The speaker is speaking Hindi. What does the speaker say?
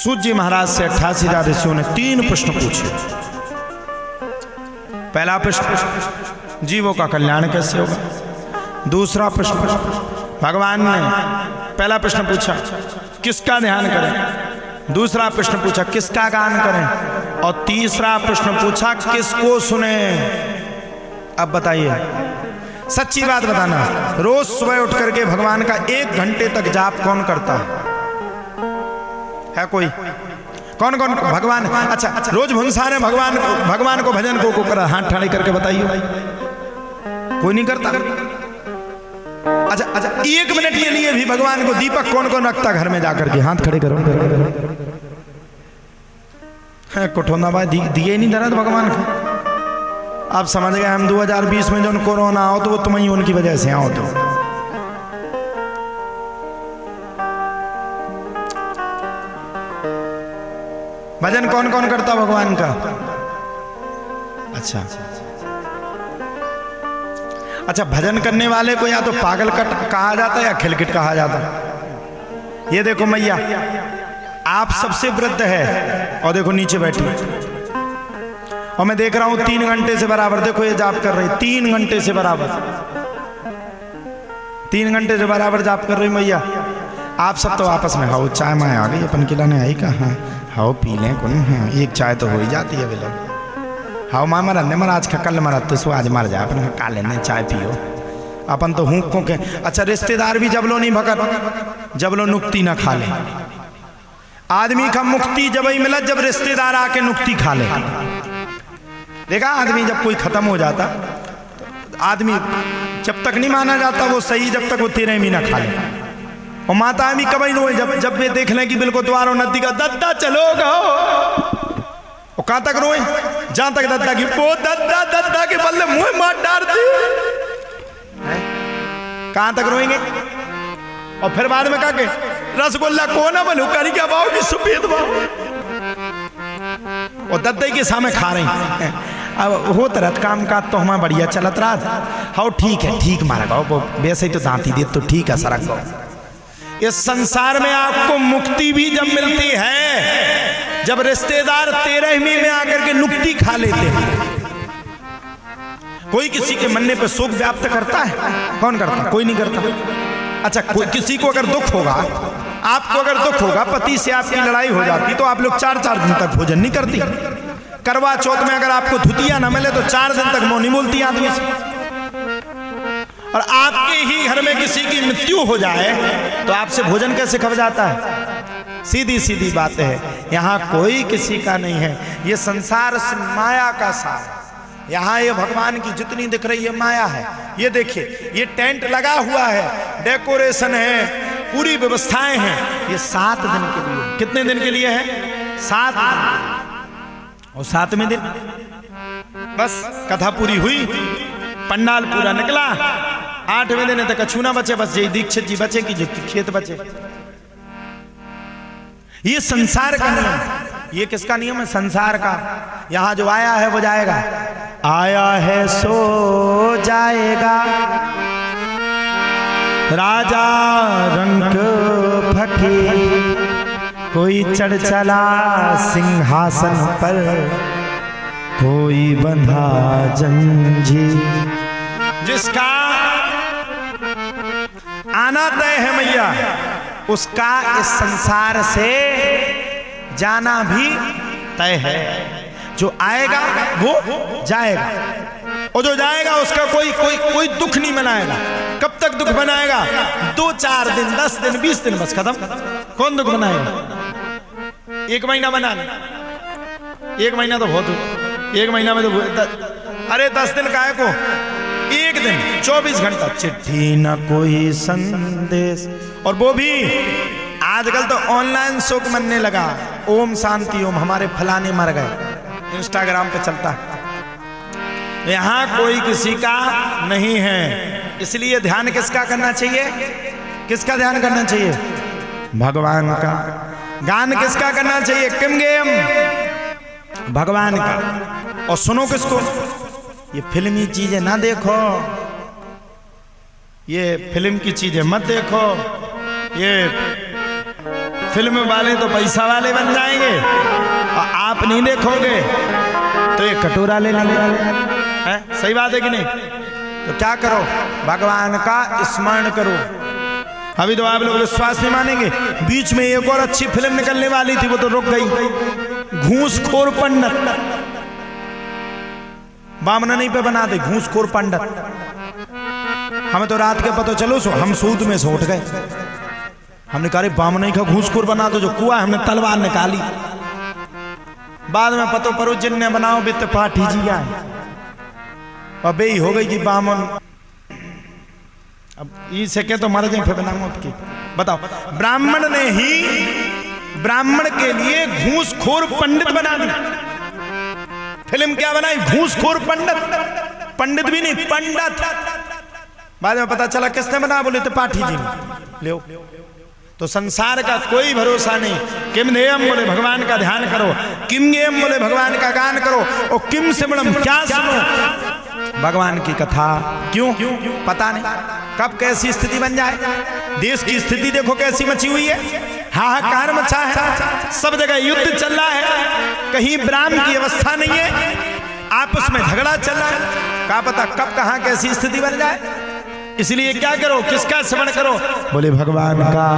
सूत जी महाराज से 88 ऋषियों ने 3 प्रश्न पूछे। पहला प्रश्न, जीवों का कल्याण कैसे होगा। दूसरा प्रश्न, भगवान ने पहला प्रश्न पूछा किसका ध्यान करें। दूसरा प्रश्न पूछा किसका गान करें। और तीसरा प्रश्न पूछा किसको सुने। अब बताइए, सच्ची बात बताना, रोज सुबह उठ करके भगवान का 1 घंटे तक जाप कौन करता है कोई? कौन कौन भगवान? अच्छा, रोज भुंसाने भगवान को भजन को कर हाथ ठाड़े करके बताइए, कोई नहीं करता। अच्छा, 1 मिनट के लिए भी भगवान को दीपक कौन कौन रखता घर में जाकर के? हाथ खड़े करो। कुठोना भाई दिए नहीं दर्द भगवान को। आप समझ गए हम 2020 में जो कोरोना आओ तो वो तुम ही उनकी वजह से आओ। तो भजन कौन कौन करता भगवान का? अच्छा, भजन करने वाले को या तो पागल कहा जाता है या खिलखिट कहा जाता है। ये देखो मैया, आप सबसे वृद्ध है और देखो नीचे बैठी, और मैं देख रहा हूं 3 घंटे से बराबर, देखो ये जाप कर रही 3 घंटे से बराबर, 3 घंटे से बराबर जाप कर रही मैया। आप सब तो आपस में हाउ चाय माए आ गई, अपन खिलाने आई कहाँ, हाउ पी लें कौन। हाँ, 1 चाय तो हो ही जाती है बिलो। हाउ माँ मरा ने मरा आज का कल मरा तो आज मर जाए, अपन का लेने चाय पियो अपन तो हूँ के। अच्छा, रिश्तेदार भी जब लो नहीं भगत, जब लो नुक्ति ना खा ले। आदमी का मुक्ति जब ही मिला जब रिश्तेदार आके नुक्ति खा ले। देखा, आदमी जब कोई खत्म हो जाता, आदमी जब तक नहीं माना जाता वो सही, जब तक वो 13 महीना खा ले। और माता भी कभी रोए जब वे देख लें कि बिल्कुल द्वारों नदी का दद्दा चलो गाओ, वो कहां तक रोए? जहां तक दद्दा की वो दद्दा के बल्ले मुंह मार डालती, कहां तक रोएंगे? और फिर बाद में कहा के रसगुल्ला को ना बनू करी क्या बाओ की सुपेद बाओ, और दद्दे के सामने खा रहे हैं। अब हो तरह काम का तो हमारा बढ़िया चलत रहा। हाँ ठीक है, ठीक मारा गाओ, वैसे ही तो दांती दे तो ठीक है सरक गाओ। इस संसार में आपको मुक्ति भी जब मिलती है जब रिश्तेदार 13वीं में आकर के नुक्ति खा लेते हैं। कोई किसी के मरने पर शोक व्याप्त करता है? कौन करता? कोई नहीं करता। अच्छा, कोई किसी को अगर दुख होगा, आपको अगर दुख होगा, पति से आपकी लड़ाई हो जाती तो आप लोग 4-4 दिन तक भोजन नहीं करती। करवा चौथ में अगर आपको धुतिया ना मिले तो 4 दिन तक मुंह नहीं बोलती आदमी से। और आपके ही घर में किसी की मृत्यु हो जाए तो आपसे भोजन कैसे खप जाता है? सीधी सीधी बात है, यहाँ कोई किसी का नहीं है। ये संसार से माया का सार, यहाँ ये भगवान की जितनी दिख रही है माया है। ये देखिए, ये टेंट लगा हुआ है, डेकोरेशन है, पूरी व्यवस्थाएं हैं। ये 7 दिन के लिए। कितने दिन के लिए है? 7 दिन। और 7वें दिन बस कथा पूरी हुई, पंडाल पूरा निकला। 8वें दिन तक कछु ना बचे, बस जय दीक्षित जी बचे कि खेत बचे। ये संसार का नियम। ये किसका नियम है? संसार का। यहां जो आया है वो जाएगा, आया है सो जाएगा। राजा रंग फकीर कोई चढ़ चला सिंहासन पर, कोई बंधा जंजीर। जिसका आना तय है मैया, उसका इस संसार से जाना भी तय है। जो आएगा वो जाएगा, और जो जाएगा उसका कोई दुख नहीं मनाएगा। कब तक दुख मनाएगा? 2-4 दिन, 10 दिन, 20 दिन, बस खत्म। कौन दुख मनाएगा? 1 महीना मना ले। 1 महीना तो बहुत, 1 महीना में तो अरे 10 दिन काहे को? 1 दिन 24 घंटा चिट्ठी न कोई संदेश। और वो भी आजकल तो ऑनलाइन शोक मनने लगा। ओम शांति ओम, हमारे फलाने मर गए, इंस्टाग्राम पे चलता है। यहाँ कोई किसी का नहीं है। इसलिए ध्यान किसका करना चाहिए? किसका ध्यान करना चाहिए? भगवान का। गान किसका करना चाहिए? किम गेम भगवान का। और सुनो किसको? ये फिल्मी चीजें ना देखो, ये फिल्म की चीजें मत देखो, ये फिल्म वाले तो पैसा वाले बन जाएंगे और आप नहीं देखोगे तो एक कटोरा ले लेंगे। सही बात है कि नहीं? तो क्या करो, भगवान का स्मरण करो। अभी तो आप लोग विश्वास नहीं मानेंगे, बीच में एक और अच्छी फिल्म निकलने वाली थी, वो तो रुक गई। घूसखोर पंडित, बामना नहीं पे बना दे, घूसखोर पंडित। हमें तो रात के पता चलो सो हम सूद में से उठ गए। हमने कहा बामना का घूसखोर बना दो, जो कुआ हमने तलवार निकाली। बाद में पतो परो जिन्ने बनाओ बित पाठी जी आए और बे हो गई कि बामन। अब ये सके तो मर जाए फिर बनाओ आपकी। बताओ, ब्राह्मण ने ही ब्राह्मण के लिए घूसखोर पंडित बना दिया। फिल्म क्या बनाई? घूसखोर पंडित। पंडित भी नहीं, पंडित। बाद में पता चला किसने बना, बोले तो पाठी जी ने। ले तो संसार का कोई भरोसा नहीं। किम नेयम बोले भगवान का ध्यान करो, किम गेम बोले भगवान का गान करो, और किम सिमरम क्या सुनो भगवान की कथा। क्यों? पता नहीं कब कैसी स्थिति बन जाए। देश की स्थिति देखो कैसी मची हुई है, हाहाकार मचा है, सब जगह युद्ध चल रहा है, कहीं विराम की अवस्था नहीं है, आपस में झगड़ा चल रहा है। क्या पता कब कहां कैसी स्थिति बन जाए। इसलिए क्या करो, किसका स्मरण करो? बोले भगवान का।